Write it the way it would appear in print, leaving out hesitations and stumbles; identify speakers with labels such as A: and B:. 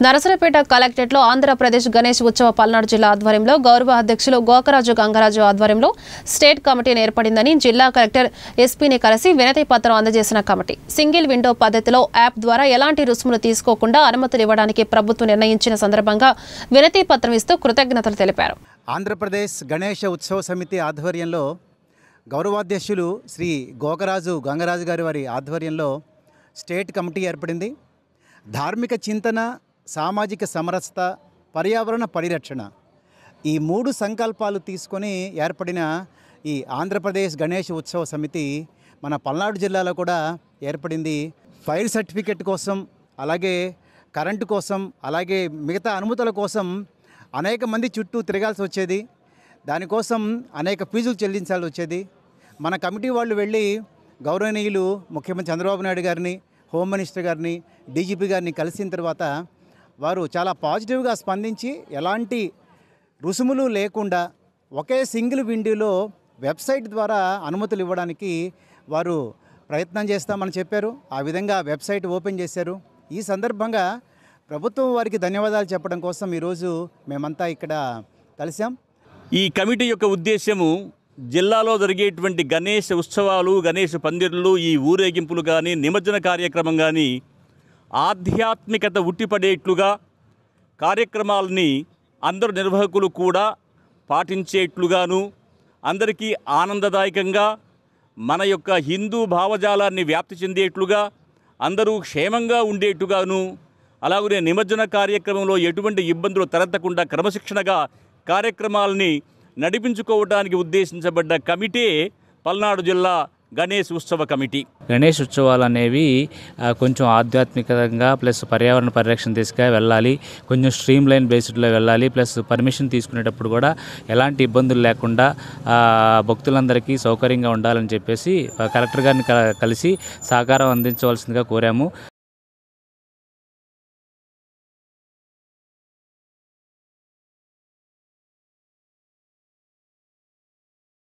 A: నరసరావుపేట కలెక్టరేట్లో ఆంధ్రప్రదేశ్ గణేష్ ఉత్సవ పల్నాడు జిల్లా ఆధ్వర్యంలో గౌరవ అధ్యక్షులు గోకరాజు గంగరాజు ఆధ్వర్యంలో స్టేట్ కమిటీని ఏర్పడిందని జిల్లా కలెక్టర్ ఎస్పీని కలిసి వినతి పత్రం అందజేసిన కమిటీ సింగిల్ విండో పద్ధతిలో యాప్ ద్వారా ఎలాంటి రుసుములు తీసుకోకుండా అనుమతులు ఇవ్వడానికి ప్రభుత్వం నిర్ణయించిన సందర్భంగా వినతి పత్రం ఇస్తూ కృతజ్ఞతలు తెలిపారు.
B: ఆంధ్రప్రదేశ్ గణేష్ ఉత్సవ సమితి ఆధ్వర్యంలో గౌరవాధ్యక్షులు శ్రీ గోకరాజు గంగరాజు గారి వారి ఆధ్వర్యంలో స్టేట్ కమిటీ ఏర్పడింది. ధార్మిక చింతన, సామాజిక సమరసత, పర్యావరణ పరిరక్షణ ఈ 3 సంకల్పాలు తీసుకొని ఏర్పడిన ఈ ఆంధ్రప్రదేశ్ గణేష్ ఉత్సవ సమితి మన పల్నాడు జిల్లాలో కూడా ఏర్పడింది. ఫైర్ సర్టిఫికెట్ కోసం, అలాగే కరెంటు కోసం, అలాగే మిగతా అనుమతుల కోసం అనేక మంది చుట్టూ తిరగాల్సి వచ్చేది. దానికోసం అనేక ఫీజులు చెల్లించాల్సి వచ్చేది. మన కమిటీ వాళ్ళు వెళ్ళి గౌరవనీయులు ముఖ్యమంత్రి చంద్రబాబు నాయుడు గారిని, హోమ్ మినిస్టర్ గారిని, డీజీపీ గారిని కలిసిన తర్వాత వారు చాలా పాజిటివ్గా స్పందించి ఎలాంటి రుసుములు లేకుండా ఒకే సింగిల్ విండోలో వెబ్సైట్ ద్వారా అనుమతులు ఇవ్వడానికి వారు ప్రయత్నం చేస్తామని చెప్పారు. ఆ విధంగా వెబ్సైట్ ఓపెన్ చేశారు. ఈ సందర్భంగా ప్రభుత్వం వారికి ధన్యవాదాలు చెప్పడం కోసం ఈరోజు మేమంతా ఇక్కడ కలిసాం.
C: ఈ కమిటీ యొక్క ఉద్దేశము జిల్లాలో జరిగేటువంటి గణేష్ ఉత్సవాలు, గణేష్ పందిర్లు, ఈ ఊరేగింపులు కానీ, నిమజ్జన కార్యక్రమం కానీ ఆధ్యాత్మికత ఉట్టిపడేట్లుగా కార్యక్రమాలని అందరు నిర్వాహకులు కూడా పాటించేట్లుగాను, అందరికీ ఆనందదాయకంగా మన యొక్క హిందూ భావజాలాన్ని వ్యాప్తి చెందేట్లుగా, అందరూ క్షేమంగా ఉండేట్టుగాను, అలాగే నిమజ్జన కార్యక్రమంలో ఎటువంటి ఇబ్బందులు తలెత్తకుండా క్రమశిక్షణగా కార్యక్రమాలని నడిపించుకోవడానికి ఉద్దేశించబడ్డ కమిటీ పల్నాడు జిల్లా గణేష్ ఉత్సవ కమిటీ.
D: గణేష్ ఉత్సవాలు అనేవి కొంచెం ఆధ్యాత్మికంగా ప్లస్ పర్యావరణ పరిరక్షణ దిశగా వెళ్ళాలి, కొంచెం స్ట్రీమ్ లైన్ బేస్డ్లో వెళ్ళాలి. ప్లస్ పర్మిషన్ తీసుకునేటప్పుడు కూడా ఎలాంటి ఇబ్బందులు లేకుండా భక్తులందరికీ సౌకర్యంగా ఉండాలని చెప్పేసి కలెక్టర్ గారిని కలిసి సహకారం అందించవలసిందిగా కోరాము.